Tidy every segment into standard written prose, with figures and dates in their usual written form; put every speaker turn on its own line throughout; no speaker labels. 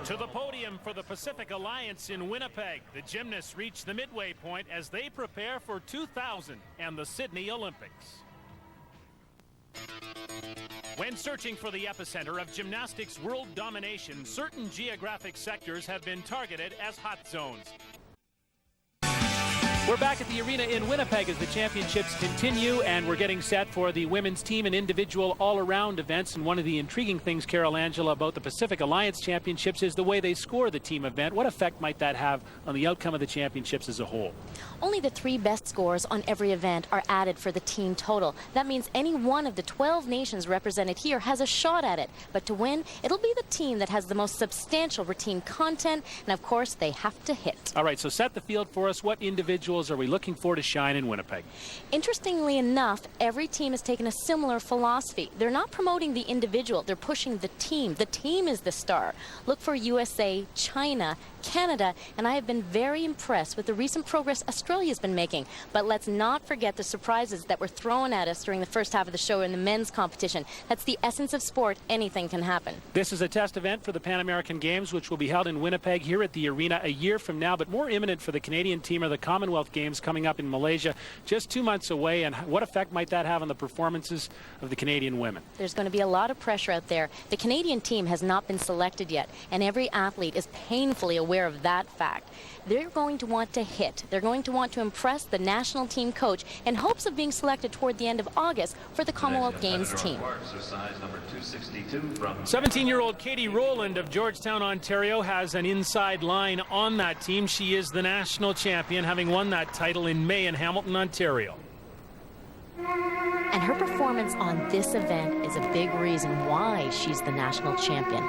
To the podium for the Pacific Alliance in Winnipeg. The gymnasts reach the midway point as they prepare for 2000 and the Sydney Olympics. When searching for the epicenter of gymnastics world domination, certain geographic sectors have been targeted as hot zones.
We're back at the arena in Winnipeg as the championships continue, and we're getting set for the women's team and individual all-around events. And one of the intriguing things, Carol Angela, about the Pacific Alliance Championships is the way they score the team event. What effect might that have on the outcome of the championships as a whole?
Only the 3 best scores on every event are added for the team total. That means any one of the 12 nations represented here has a shot at it. But to win, it'll be the team that has the most substantial routine content, and of course, they have to hit.
All right, so set the field for us. What individuals are we looking for to shine in Winnipeg?
Interestingly enough, every team has taken a similar philosophy. They're not promoting the individual, they're pushing the team. The team is the star. Look for USA, China, Canada, and I have been very impressed with the recent progress Australia's been making. But let's not forget the surprises that were thrown at us during the first half of the show in the men's competition. That's the essence of sport. Anything can happen.
This is a test event for the Pan American Games, which will be held in Winnipeg here at the arena a year from now. But more imminent for the Canadian team are the Commonwealth Games coming up in Malaysia just 2 months away. And what effect might that have on the performances of the Canadian women?
There's going to be a lot of pressure out there. The Canadian team has not been selected yet, and every athlete is painfully aware of that fact. They're going to want to hit. They're going to want to impress the national team coach in hopes of being selected toward the end of August for the Commonwealth Games team.
17-year-old Katie Rowland of Georgetown, Ontario has an inside line on that team. She is the national champion, having won that title in May in Hamilton, Ontario.
And her performance on this event is a big reason why she's the national champion.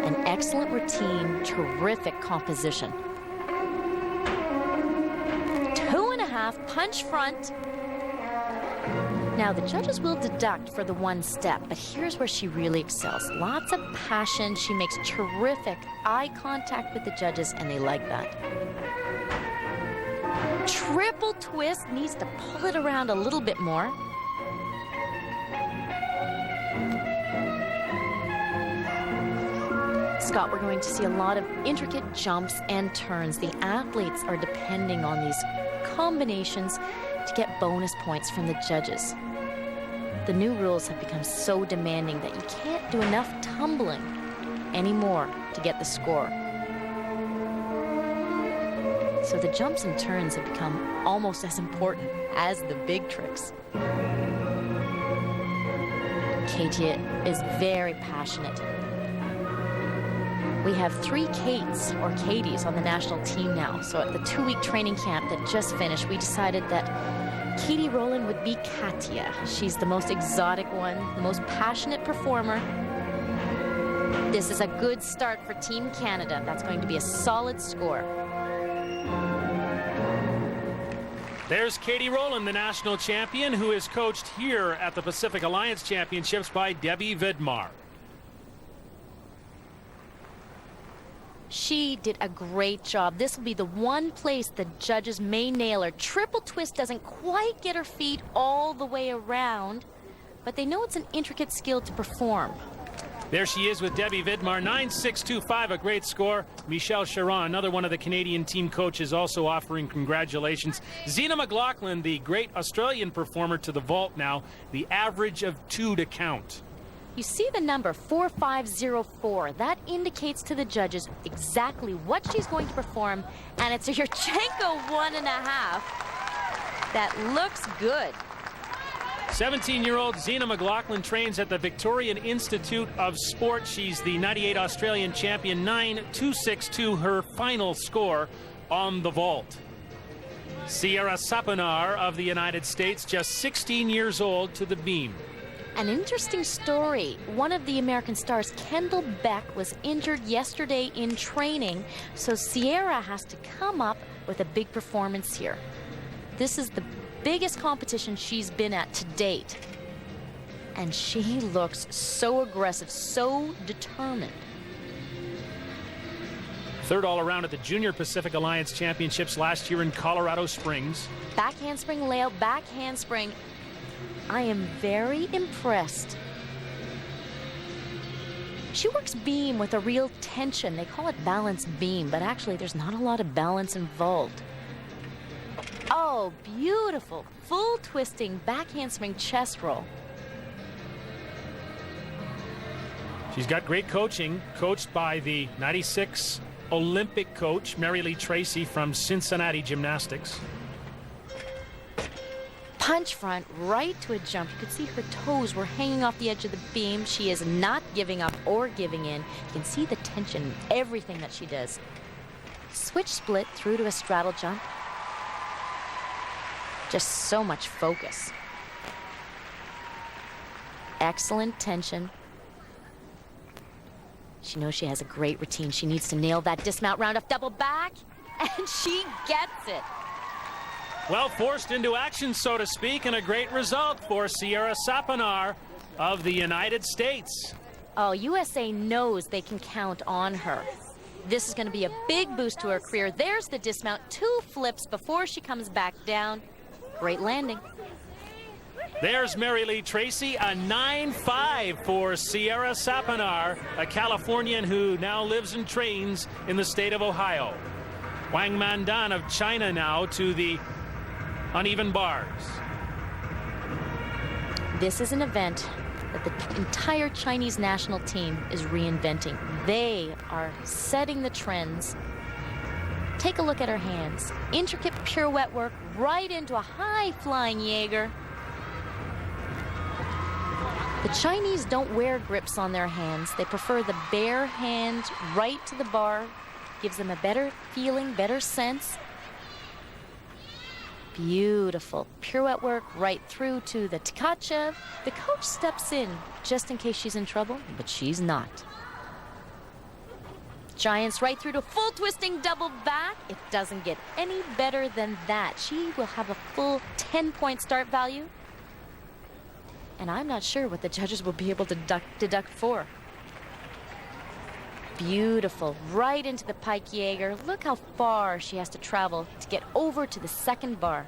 An excellent routine, terrific composition. 2.5 punch front. Now the judges will deduct for the 1 step, but here's where she really excels. Lots of passion. She makes terrific eye contact with the judges, and they like that. Triple twist, needs to pull it around a little bit more. Scott, we're going to see a lot of intricate jumps and turns. The athletes are depending on these combinations to get bonus points from the judges. The new rules have become so demanding that you can't do enough tumbling anymore to get the score. So the jumps and turns have become almost as important as the big tricks. Katie is very passionate. We have 3 Kates or Katies on the national team now. So at the 2-week training camp that just finished, we decided that Katie Rowland would be Katia. She's the most exotic one, the most passionate performer. This is a good start for Team Canada. That's going to be a solid score.
There's Katie Rowland, the national champion, who is coached here at the Pacific Alliance Championships by Debbie Vidmar.
She did a great job. This will be the one place the judges may nail her. Triple twist doesn't quite get her feet all the way around, but they know it's an intricate skill to perform.
There she is with Debbie Vidmar, 9.625, a great score. Michelle Charon, another one of the Canadian team coaches, also offering congratulations. Zina McLaughlin, the great Australian performer, to the vault now, the average of 2 to count.
You see the number 4504. That indicates to the judges exactly what she's going to perform, and it's a Yurchenko 1.5. That looks good.
17-year-old Zina McLaughlin trains at the Victorian Institute of Sport. She's the 98 Australian champion, 9.262, her final score on the vault. Sierra Saponar of the United States, just 16 years old, to the beam.
An interesting story. One of the American stars, Kendall Beck, was injured yesterday in training, so Sierra has to come up with a big performance here. This is the biggest competition she's been at to date, and she looks so aggressive, so determined.
Third all-around at the Junior Pacific Alliance Championships last year in Colorado Springs.
Back handspring layout, back handspring. I am very impressed. She works beam with a real tension. They call it balance beam, but actually there's not a lot of balance involved. Oh, beautiful. Full twisting, back handspring chest roll.
She's got great coaching, coached by the 96 Olympic coach, Mary Lee Tracy from Cincinnati Gymnastics.
Punch front, right to a jump. You could see her toes were hanging off the edge of the beam. She is not giving up or giving in. You can see the tension in everything that she does. Switch split through to a straddle jump. Just so much focus. Excellent tension. She knows she has a great routine. She needs to nail that dismount roundoff double back, and she gets it.
Well, forced into action, so to speak, and a great result for Sierra Sapinar of the United States.
Oh, USA knows they can count on her. This is going to be a big boost to her career. There's the dismount, 2 flips before she comes back down. Great landing.
There's Mary Lee Tracy, a 9.5 for Sierra Sapinar, a Californian who now lives and trains in the state of Ohio. Wang Mandan of China now to the uneven bars.
This is an event that the entire Chinese national team is reinventing. They are setting the trends. Take a look at her hands. Intricate pirouette work right into a high-flying Jaeger. The Chinese don't wear grips on their hands. They prefer the bare hand right to the bar. Gives them a better feeling, better sense. Beautiful. Pirouette work right through to the Tkachev. The coach steps in just in case she's in trouble, but she's not. Giants right through to full twisting double back. It doesn't get any better than that. She will have a full 10-point start value. And I'm not sure what the judges will be able to deduct for. Beautiful. Right into the pike Jaeger. Look how far she has to travel to get over to the second bar.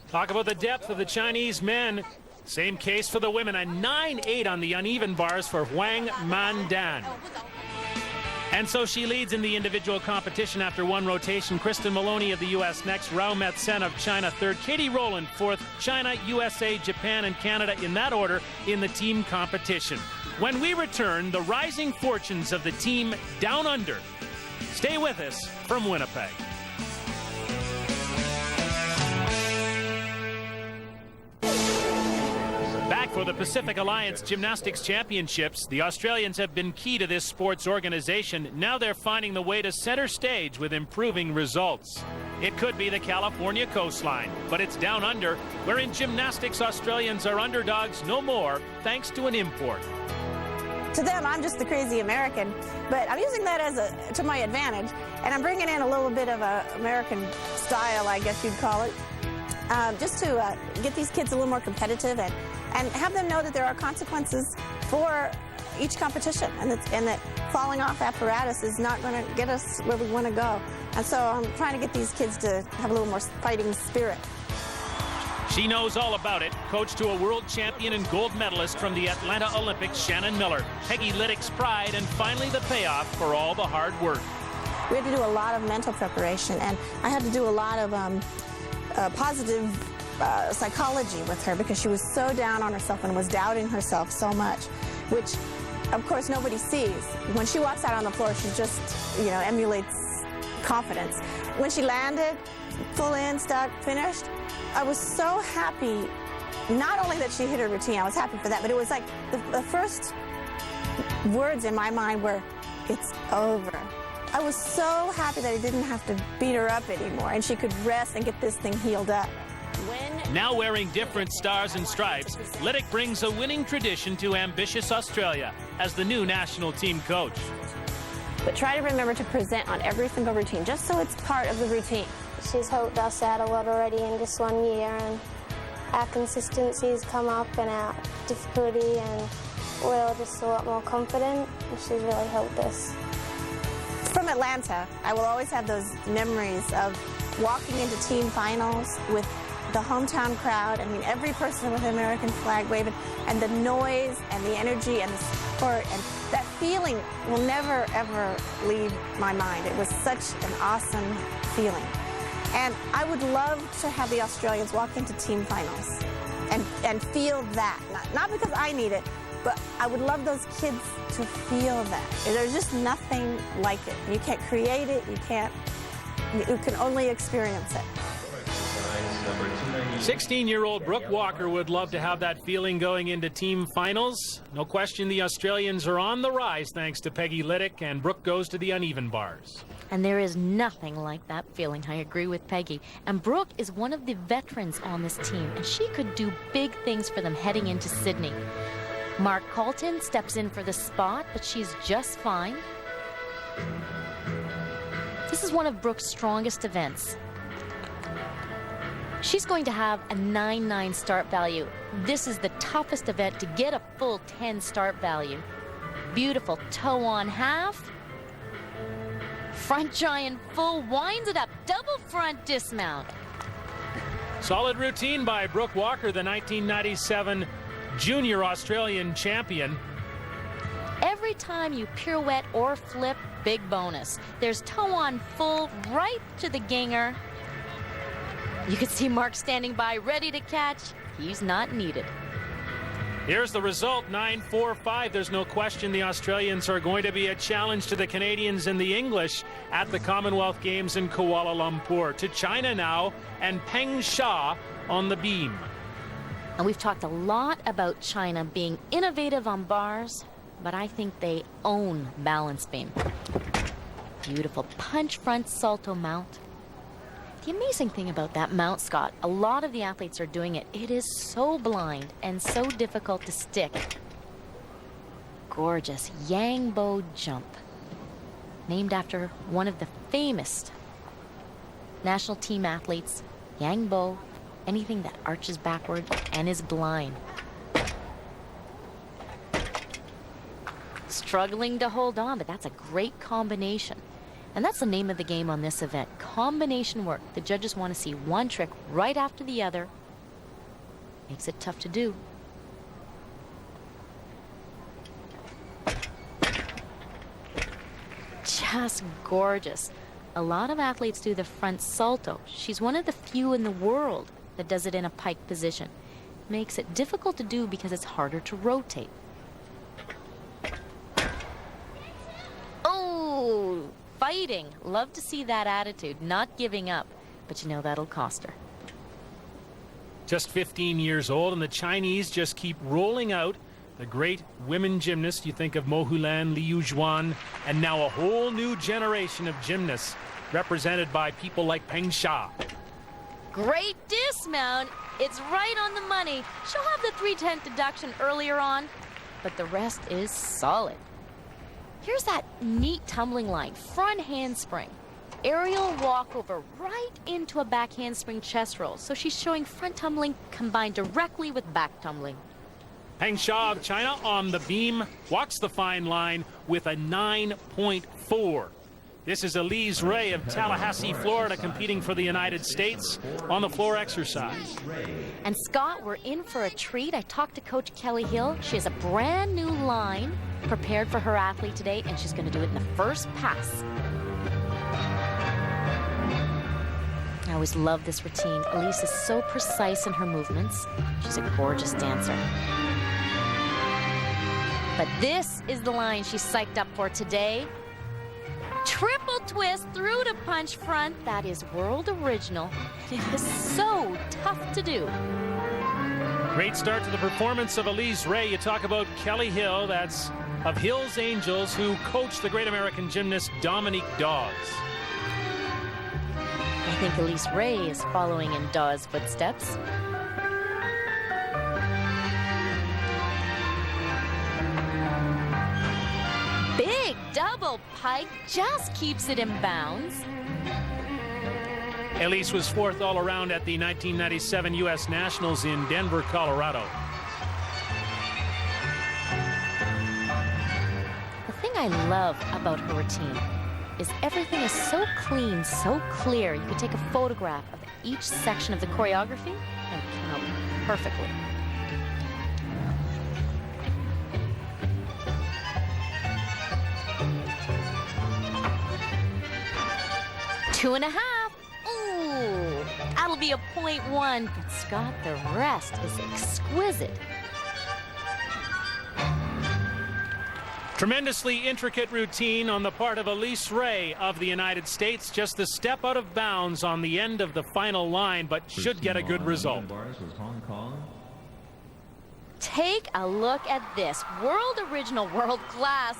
Talk about the depth of the Chinese men. Same case for the women. A 9.8 on the uneven bars for Wang Mandan. And so she leads in the individual competition after 1 rotation. Kristen Maloney of the U.S. next. Rao Met-sen of China third. Katie Rowland fourth. China, USA, Japan, and Canada in that order in the team competition. When we return, the rising fortunes of the team down under. Stay with us from Winnipeg. Back for the Pacific Alliance Gymnastics Championships. The Australians have been key to this sports organization. Now they're finding the way to center stage with improving results. It could be the California coastline, but it's down under, where in gymnastics Australians are underdogs no more, thanks to an import.
To them, I'm just the crazy American, but I'm using that to my advantage, and I'm bringing in a little bit of a American style, I guess you'd call it, just to get these kids a little more competitive and have them know that there are consequences for each competition, and that falling off apparatus is not going to get us where we want to go. And so I'm trying to get these kids to have a little more fighting spirit.
She knows all about it. Coach to a world champion and gold medalist from the Atlanta Olympics, Shannon Miller. Peggy Liddick's pride, and finally the payoff for all the hard work.
We had to do a lot of mental preparation, and I had to do a lot of positive psychology with her, because she was so down on herself and was doubting herself so much, which of course nobody sees. When she walks out on the floor, she just, emulates confidence. When she landed, full in, stuck, finished, I was so happy, not only that she hit her routine, I was happy for that, but it was like the first words in my mind were, it's over. I was so happy that I didn't have to beat her up anymore, and she could rest and get this thing healed up.
Now wearing different stars and stripes, Liddick brings a winning tradition to ambitious Australia as the new national team coach.
But try to remember to present on every single routine, just so it's part of the routine.
She's helped us out a lot already in just 1 year, and our consistency's come up and our difficulty, and we're all just a lot more confident, and she's really helped us.
From Atlanta, I will always have those memories of walking into team finals with the hometown crowd. I mean, every person with an American flag waving, and the noise and the energy and the support and that feeling will never, ever leave my mind. It was such an awesome feeling. And I would love to have the Australians walk into team finals and feel that. Not because I need it, but I would love those kids to feel that. There's just nothing like it. You can't create it. You can only experience it.
16-year-old Brooke Walker would love to have that feeling going into team finals. No question the Australians are on the rise thanks to Peggy Liddick, and Brooke goes to the uneven bars.
And there is nothing like that feeling. I agree with Peggy. And Brooke is one of the veterans on this team, and she could do big things for them heading into Sydney. Mark Colton steps in for the spot, but she's just fine. This is one of Brooke's strongest events. She's going to have a 9.9 start value. This is the toughest event to get a full 10 start value. Beautiful toe on half. Front giant full, winds it up, double front dismount.
Solid routine by Brooke Walker, the 1997 junior Australian champion.
Every time you pirouette or flip, big bonus. There's toe on full right to the ginger. You can see Mark standing by, ready to catch. He's not needed.
Here's the result, 9-4-5. There's no question the Australians are going to be a challenge to the Canadians and the English at the Commonwealth Games in Kuala Lumpur. To China now, and Peng Sha on the beam.
And we've talked a lot about China being innovative on bars, but I think they own balance beam. Beautiful punch front salto mount. The amazing thing about that mount, Scott, a lot of the athletes are doing it. It is so blind and so difficult to stick. Gorgeous Yang Bo jump. Named after one of the famous national team athletes, Yang Bo. Anything that arches backward and is blind. Struggling to hold on, but that's a great combination. And that's the name of the game on this event. Combination work. The judges want to see one trick right after the other. Makes it tough to do. Just gorgeous. A lot of athletes do the front salto. She's one of the few in the world that does it in a pike position. Makes it difficult to do because it's harder to rotate. Oh! Fighting. Love to see that attitude, not giving up. But you know that'll cost her.
Just 15 years old, and the Chinese just keep rolling out the great women gymnasts. You think of Mo Hulan, Liu Zhuan, and now a whole new generation of gymnasts represented by people like Peng Sha.
Great dismount. It's right on the money. She'll have the 310 deduction earlier on, but the rest is solid. Here's that neat tumbling line, front handspring. Aerial walkover right into a back handspring chest roll. So she's showing front tumbling combined directly with back tumbling.
Peng Sha of China on the beam, walks the fine line with a 9.4. This is Elise Ray of Tallahassee, Florida, competing for the United States on the floor exercise.
And Scott, we're in for a treat. I talked to Coach Kelly Hill. She has a brand new line prepared for her athlete today, and she's going to do it in the first pass. I always love this routine. Elise is so precise in her movements. She's a gorgeous dancer. But this is the line she's psyched up for today. Triple twist through to punch front. That is world original. It is so tough to do.
Great start to the performance of Elise Ray. You talk about Kelly Hill, that's of Hill's Angels, who coached the great American gymnast Dominique Dawes.
I think Elise Ray is following in Dawes' footsteps. Big double pike, just keeps it in bounds.
Elise was fourth all around at the 1997 U.S. Nationals in Denver, Colorado.
The thing I love about her routine is everything is so clean, so clear. You can take a photograph of each section of the choreography and come out perfectly. 2.5. Ooh, that'll be a 0.1. But Scott, the rest is exquisite.
Tremendously intricate routine on the part of Elise Ray of the United States. Just a step out of bounds on the end of the final line, but should get a good result.
Take a look at this. World original, world class.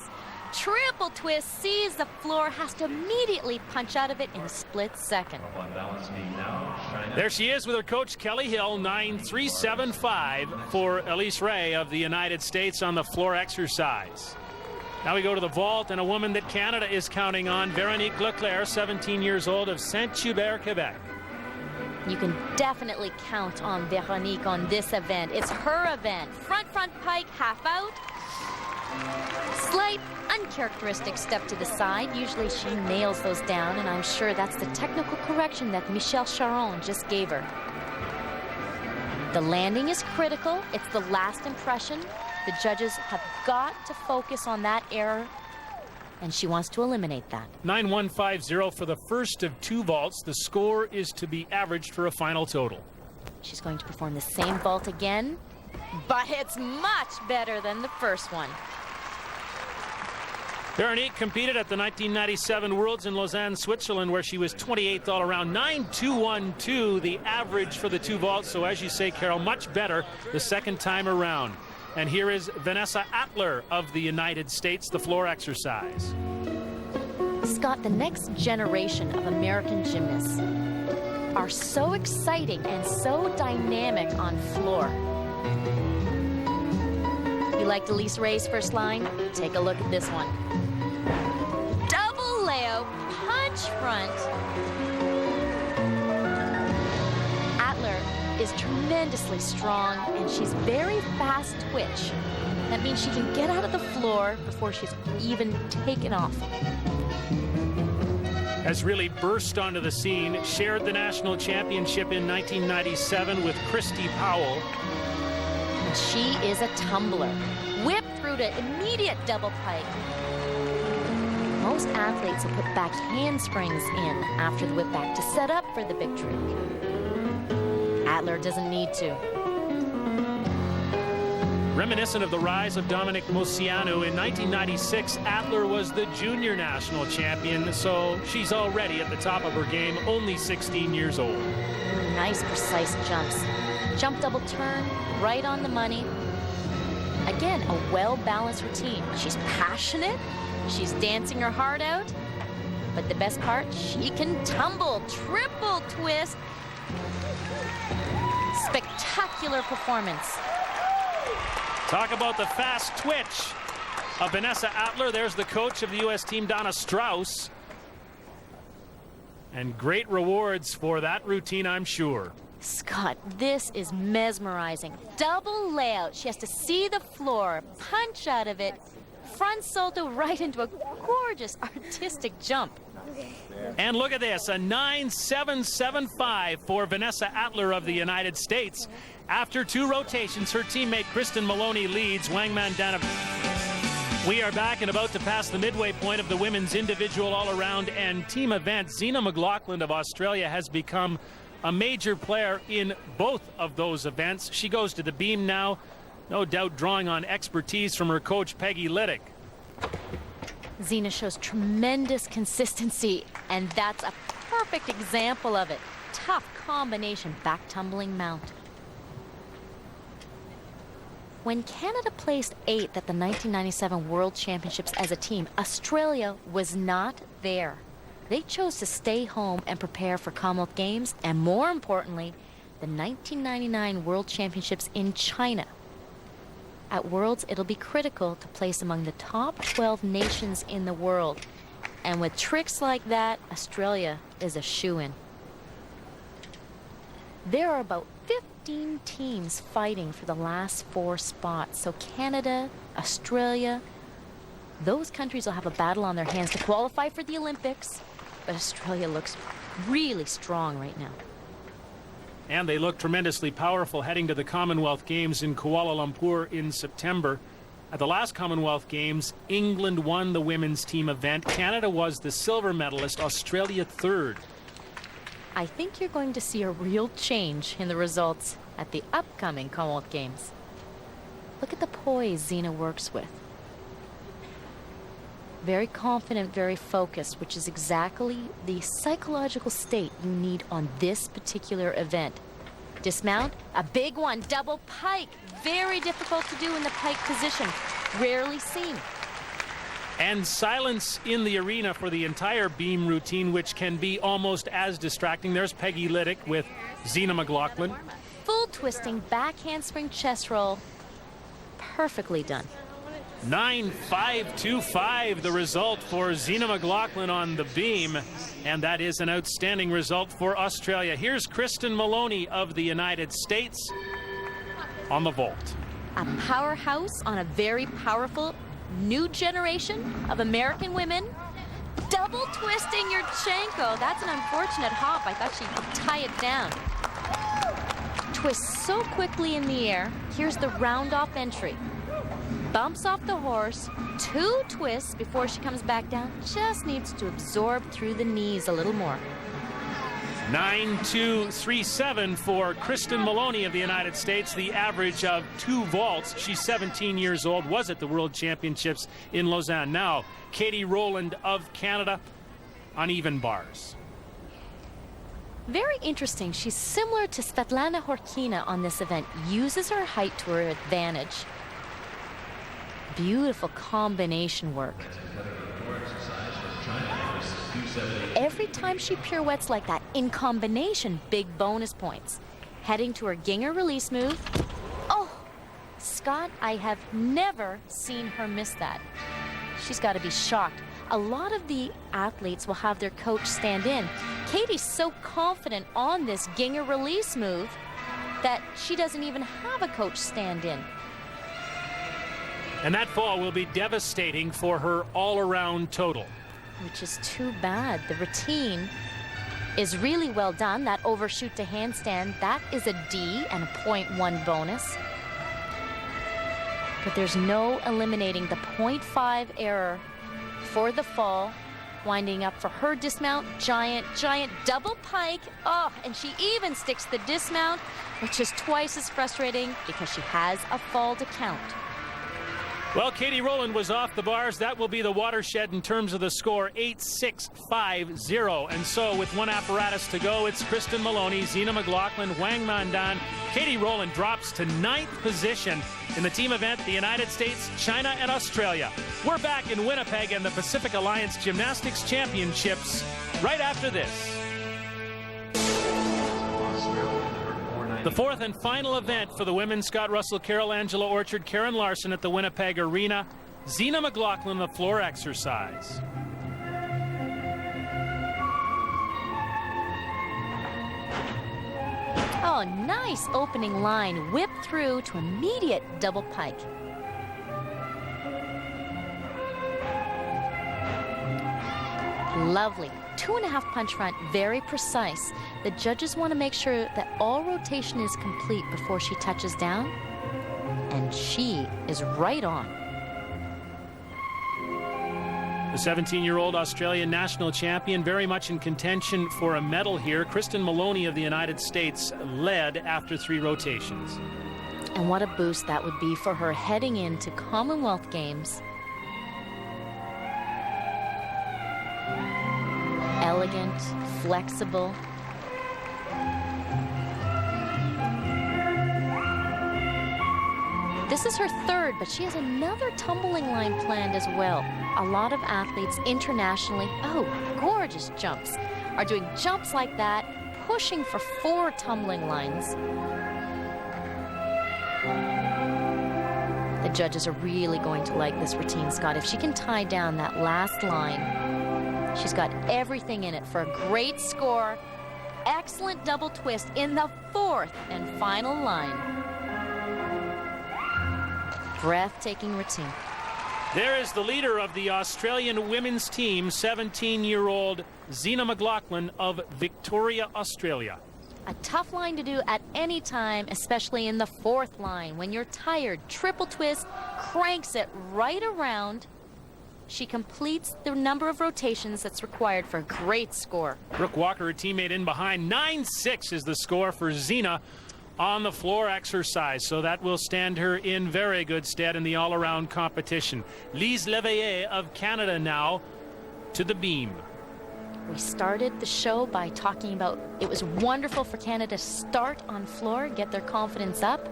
Triple twist, sees the floor, has to immediately punch out of it in a split second.
There she is with her coach Kelly Hill, 9.375 for Elise Ray of the United States on the floor exercise. Now we go to the vault, and a woman that Canada is counting on, Veronique Leclerc, 17 years old, of Saint-Hubert, Quebec.
You can definitely count on Veronique on this event. It's her event. Front pike, half out. Slight, uncharacteristic step to the side. Usually she nails those down, and I'm sure that's the technical correction that Michelle Charon just gave her. The landing is critical. It's the last impression. The judges have got to focus on that error, and she wants to eliminate that.
9.150 for the first of two vaults. The score is to be averaged for a final total.
She's going to perform the same vault again, but it's much better than the first one.
Veronique competed at the 1997 Worlds in Lausanne, Switzerland, where she was 28th all around. 9.212 the average for the two vaults. So as you say, Carol, much better the second time around. And here is Vanessa Atler of the United States, the floor exercise.
Scott, the next generation of American gymnasts are so exciting and so dynamic on floor. You liked Elise Ray's first line? Take a look at this one. Double layout, punch front. Atler is tremendously strong, and she's very fast twitch. That means she can get out of the floor before she's even taken off.
Has really burst onto the scene, shared the national championship in 1997 with Christy Powell.
And she is a tumbler. Whip through to immediate double pike. Most athletes will put back handsprings in after the whip back to set up for the big trick. Atler doesn't need to.
Reminiscent of the rise of Dominic Mosianu, in 1996, Atler was the junior national champion, so she's already at the top of her game, only 16 years old.
Nice, precise jumps. Jump double turn, right on the money. Again, a well-balanced routine. She's passionate, she's dancing her heart out, but the best part, she can tumble. Triple twist. Spectacular performance.
Talk about the fast twitch of Vanessa Atler. There's the coach of the U.S. team, Donna Strauss. And great rewards for that routine, I'm sure.
Scott, this is mesmerizing. Double layout. She has to see the floor, punch out of it, front salto right into a gorgeous artistic jump.
And look at this, a 9.775 for Vanessa Atler of the United States. After two rotations, her teammate Kristen Maloney leads. Wang Mandana. We are back and about to pass the midway point of the women's individual all-around and team event. Zena McLaughlin of Australia has become a major player in both of those events. She goes to the beam now, no doubt drawing on expertise from her coach Peggy Liddick.
Zena shows tremendous consistency, and that's a perfect example of it. Tough combination, back tumbling mount. When Canada placed 8th at the 1997 World Championships as a team, Australia was not there. They chose to stay home and prepare for Commonwealth Games, and more importantly, the 1999 World Championships in China. At Worlds, it'll be critical to place among the top 12 nations in the world. And with tricks like that, Australia is a shoo-in. There are about 15 teams fighting for the last 4 spots. So Canada, Australia, those countries will have a battle on their hands to qualify for the Olympics. But Australia looks really strong right now.
And they look tremendously powerful heading to the Commonwealth Games in Kuala Lumpur in September. At the last Commonwealth Games, England won the women's team event. Canada was the silver medalist, Australia third.
I think you're going to see a real change in the results at the upcoming Commonwealth Games. Look at the poise Zina works with. Very confident, very focused, which is exactly the psychological state you need on this particular event. Dismount, a big one, double pike. Very difficult to do in the pike position. Rarely seen.
And silence in the arena for the entire beam routine, which can be almost as distracting. There's Peggy Liddick with Zina McLaughlin.
Full twisting, back handspring chest roll. Perfectly done.
9.525 the result for Zina McLaughlin on the beam, and that is an outstanding result for Australia. Here's Kristen Maloney of the United States on the vault.
A powerhouse on a very powerful new generation of American women. Double twisting Yurchenko. That's an unfortunate hop. I thought she'd tie it down. Twists so quickly in the air. Here's the round off entry. Bumps off the horse, 2 twists before she comes back down. Just needs to absorb through the knees a little more.
9.237 for Kristen Maloney of the United States, the average of 2 vaults. She's 17 years old, was at the World Championships in Lausanne. Now, Katie Rowland of Canada on even bars.
Very interesting. She's similar to Svetlana Horkina on this event. Uses her height to her advantage. Beautiful combination work. Every time she pirouettes like that, in combination, big bonus points. Heading to her Ginger release move. Oh, Scott, I have never seen her miss that. She's got to be shocked. A lot of the athletes will have their coach stand in. Katie's so confident on this Ginger release move that she doesn't even have a coach stand in.
And that fall will be devastating for her all-around total.
Which is too bad. The routine is really well done. That overshoot to handstand, that is a D and a 0.1 bonus. But there's no eliminating the 0.5 error for the fall. Winding up for her dismount, giant double pike. Oh, and she even sticks the dismount, which is twice as frustrating because she has a fall to count.
Well, Katie Rowland was off the bars. That will be the watershed in terms of the score, 8.650. And so with one apparatus to go, it's Kristen Maloney, Zina McLaughlin, Wang Mandan. Katie Rowland drops to 9th position in the team event, the United States, China, and Australia. We're back in Winnipeg and the Pacific Alliance Gymnastics Championships right after this. The 4th and final event for the women, Scott Russell, Carol Angela Orchard, Karen Larson at the Winnipeg Arena. Zina McLaughlin, the floor exercise.
Oh, nice opening line. Whip through to immediate double pike. Lovely. 2.5 punch front, very precise. The judges want to make sure that all rotation is complete before she touches down. And she is right on.
The 17-year-old Australian national champion, very much in contention for a medal here. Kristen Maloney of the United States led after 3 rotations.
And what a boost that would be for her heading into Commonwealth Games. Elegant, flexible. This is her 3rd, but she has another tumbling line planned as well. A lot of athletes internationally, oh, gorgeous jumps, are doing jumps like that, pushing for 4 tumbling lines. The judges are really going to like this routine, Scott. If she can tie down that last line, she's got everything in it for a great score. Excellent double twist in the 4th and final line. Breathtaking routine.
There is the leader of the Australian women's team, 17-year-old Zina McLaughlin of Victoria, Australia.
A tough line to do at any time, especially in the fourth line. When you're tired, triple twist, cranks it right around. She completes the number of rotations that's required for a great score.
Brooke Walker, her teammate, in behind. 9-6 is the score for Zina on the floor exercise. So that will stand her in very good stead in the all-around competition. Lise Leveillé of Canada now to the beam.
We started the show by talking about it was wonderful for Canada to start on floor, get their confidence up.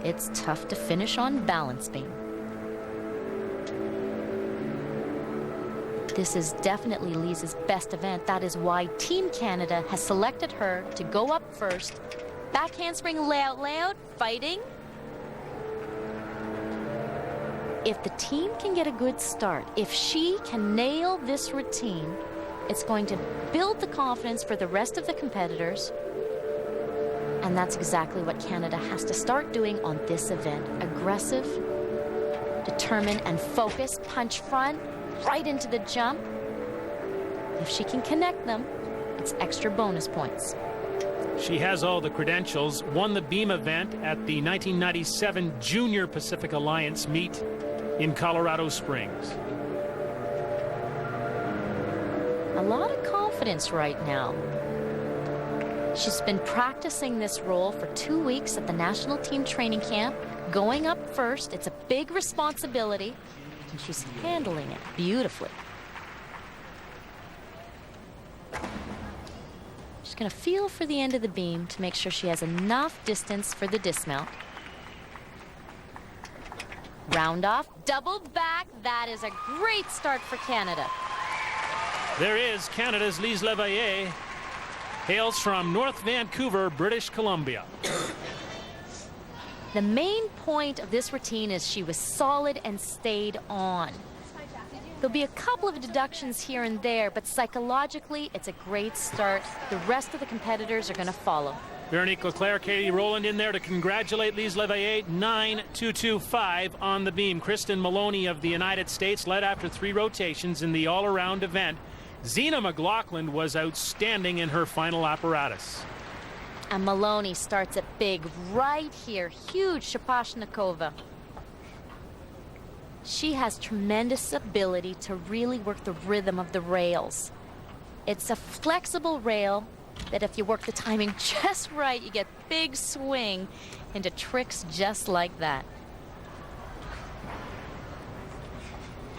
It's tough to finish on balance beam. This is definitely Lise's best event. That is why Team Canada has selected her to go up first. Back handspring layout, fighting. If the team can get a good start, if she can nail this routine, it's going to build the confidence for the rest of the competitors. And that's exactly what Canada has to start doing on this event. Aggressive, determined, and focused. Punch front, right into the jump. If she can connect them, it's extra bonus points.
She has all the credentials. Won the beam event at the 1997 Junior Pacific Alliance meet in Colorado Springs.
A lot of confidence right now. She's been practicing this role for 2 weeks at the national team training camp, going up first. It's a big responsibility, and she's handling it beautifully. She's going to feel for the end of the beam to make sure she has enough distance for the dismount. Round off, double back. That is a great start for Canada.
There is Canada's Lise Leveillé, hails from North Vancouver, British Columbia.
The main point of this routine is she was solid and stayed on. There'll be a couple of deductions here and there, but psychologically, it's a great start. The rest of the competitors are going to follow.
Veronique Leclerc, Katie Rowland in there to congratulate Lise Leveillé. 9.225 on the beam. Kristen Maloney of the United States led after 3 rotations in the all-around event. Zina McLaughlin was outstanding in her final apparatus.
And Maloney starts it big right here. Huge Shaposhnikova. She has tremendous ability to really work the rhythm of the rails. It's a flexible rail that if you work the timing just right, you get big swing into tricks just like that.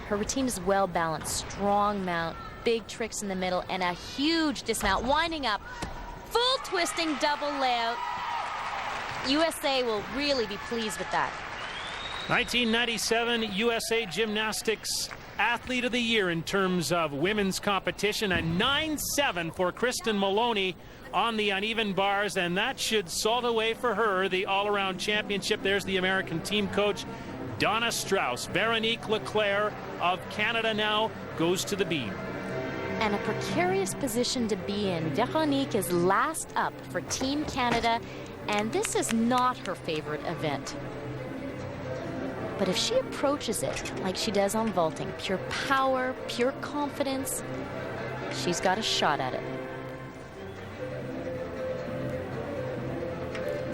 Her routine is well balanced, strong mount, big tricks in the middle, and a huge dismount. Winding up, full twisting double layout. USA will really be pleased with that.
1997 USA Gymnastics Athlete of the Year in terms of women's competition. A 9.7 for Kristen Maloney on the uneven bars, and that should salt away for her the all-around championship. There's the American team coach, Donna Strauss. Veronique Leclerc of Canada now goes to the beam.
And a precarious position to be in. Veronique is last up for Team Canada, and this is not her favorite event. But if she approaches it like she does on vaulting, pure power, pure confidence, she's got a shot at it.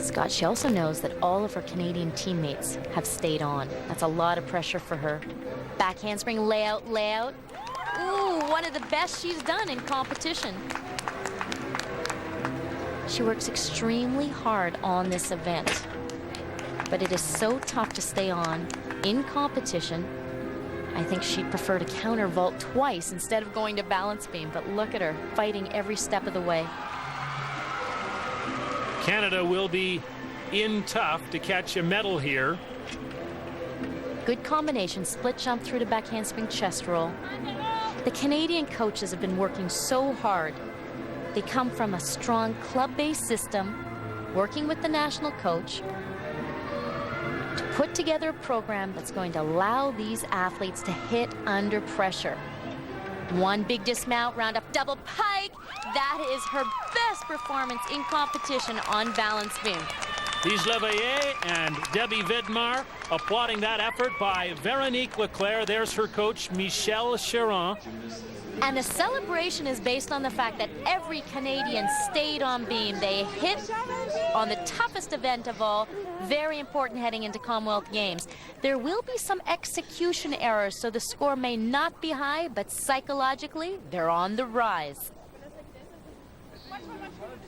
Scott, she also knows that all of her Canadian teammates have stayed on. That's a lot of pressure for her. Back handspring layout. Ooh, one of the best she's done in competition. She works extremely hard on this event, but it is so tough to stay on in competition. I think she'd prefer to counter vault twice instead of going to balance beam, but look at her fighting every step of the way.
Canada will be in tough to catch a medal here.
Good combination, split jump through to back handspring chest roll. The Canadian coaches have been working so hard. They come from a strong club-based system, working with the national coach to put together a program that's going to allow these athletes to hit under pressure. One big dismount, round up double pike. That is her best performance in competition on balance beam.
Lise Leveillé and Debbie Vidmar applauding that effort by Veronique Leclerc. There's her coach, Michelle Chiron.
And the celebration is based on the fact that every Canadian stayed on beam. They hit on the toughest event of all. Very important heading into Commonwealth Games. There will be some execution errors, so the score may not be high, but psychologically, they're on the rise.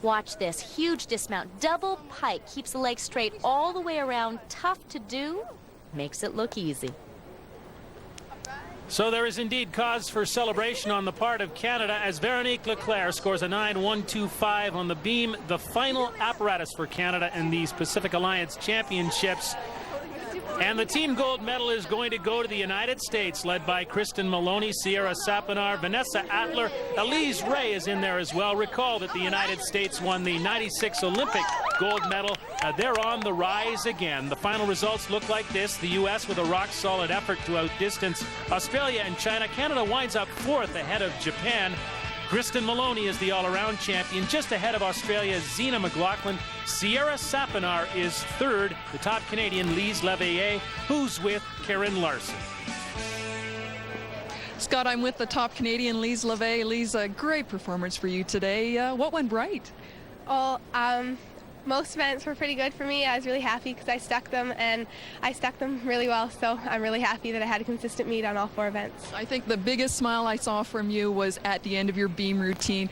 Watch this. Huge dismount. Double pike. Keeps the leg straight all the way around. Tough to do. Makes it look easy.
So there is indeed cause for celebration on the part of Canada as Veronique Leclerc scores a 9.125 on the beam. The final apparatus for Canada in these Pacific Alliance Championships. And the team gold medal is going to go to the United States, led by Kristen Maloney, Sierra Sapinar, Vanessa Atler. Elise Ray is in there as well. Recall that the United States won the 96 Olympic gold medal. They're on the rise again. The final results look like this. The U.S. with a rock-solid effort to outdistance Australia and China. Canada winds up fourth ahead of Japan. Kristen Maloney is the all-around champion, just ahead of Australia's Zina McLaughlin. Sierra Sapinar is third. The top Canadian, Lise Leveillé, who's with Karen Larson.
Scott, I'm with the top Canadian, Lise Leveillé. Lise, a great performance for you today. What went right?
Well, most events were pretty good for me. I was really happy because I stuck them, and I stuck them really well, so I'm really happy that I had a consistent meet on all 4 events.
I think the biggest smile I saw from you was at the end of your beam routine.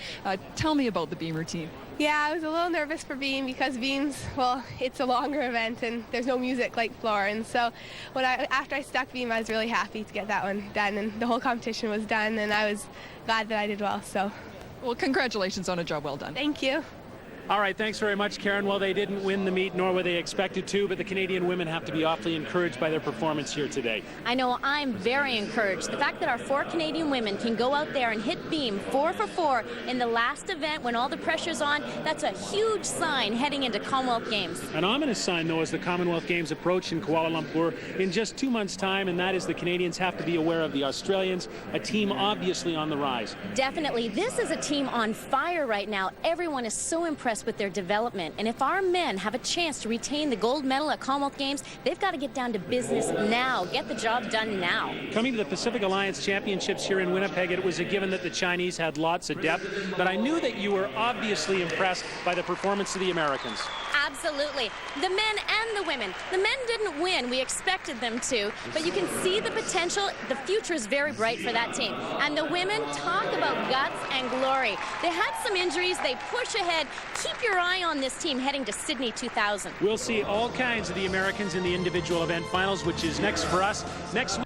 Tell me about the beam routine.
Yeah, I was a little nervous for beam because beams, well, it's a longer event and there's no music like floor, and so after I stuck beam, I was really happy to get that one done, and the whole competition was done, and I was glad that I did well. So,
well, congratulations on a job well done.
Thank you.
All right, thanks very much, Karen. Well, they didn't win the meet, nor were they expected to, but the Canadian women have to be awfully encouraged by their performance here today.
I know I'm very encouraged. The fact that our 4 Canadian women can go out there and hit beam 4 for 4 in the last event when all the pressure's on, that's a huge sign heading into Commonwealth Games.
An ominous sign, though, as the Commonwealth Games approach in Kuala Lumpur in just 2 months' time, and that is the Canadians have to be aware of the Australians, a team obviously on the rise.
Definitely. This is a team on fire right now. Everyone is so impressed with their development. And if our men have a chance to retain the gold medal at Commonwealth Games, they've got to get down to business now. Get the job done now.
Coming to the Pacific Alliance Championships here in Winnipeg, it was a given that the Chinese had lots of depth, but I knew that you were obviously impressed by the performance of the Americans.
Absolutely. The men and the women. The men didn't win. We expected them to, but you can see the potential. The future is very bright for that team. And the women, talk about guts and glory. They had some injuries. They push ahead. Keep your eye on this team heading to Sydney 2000.
We'll see all kinds of the Americans in the individual event finals, which is next for us. Next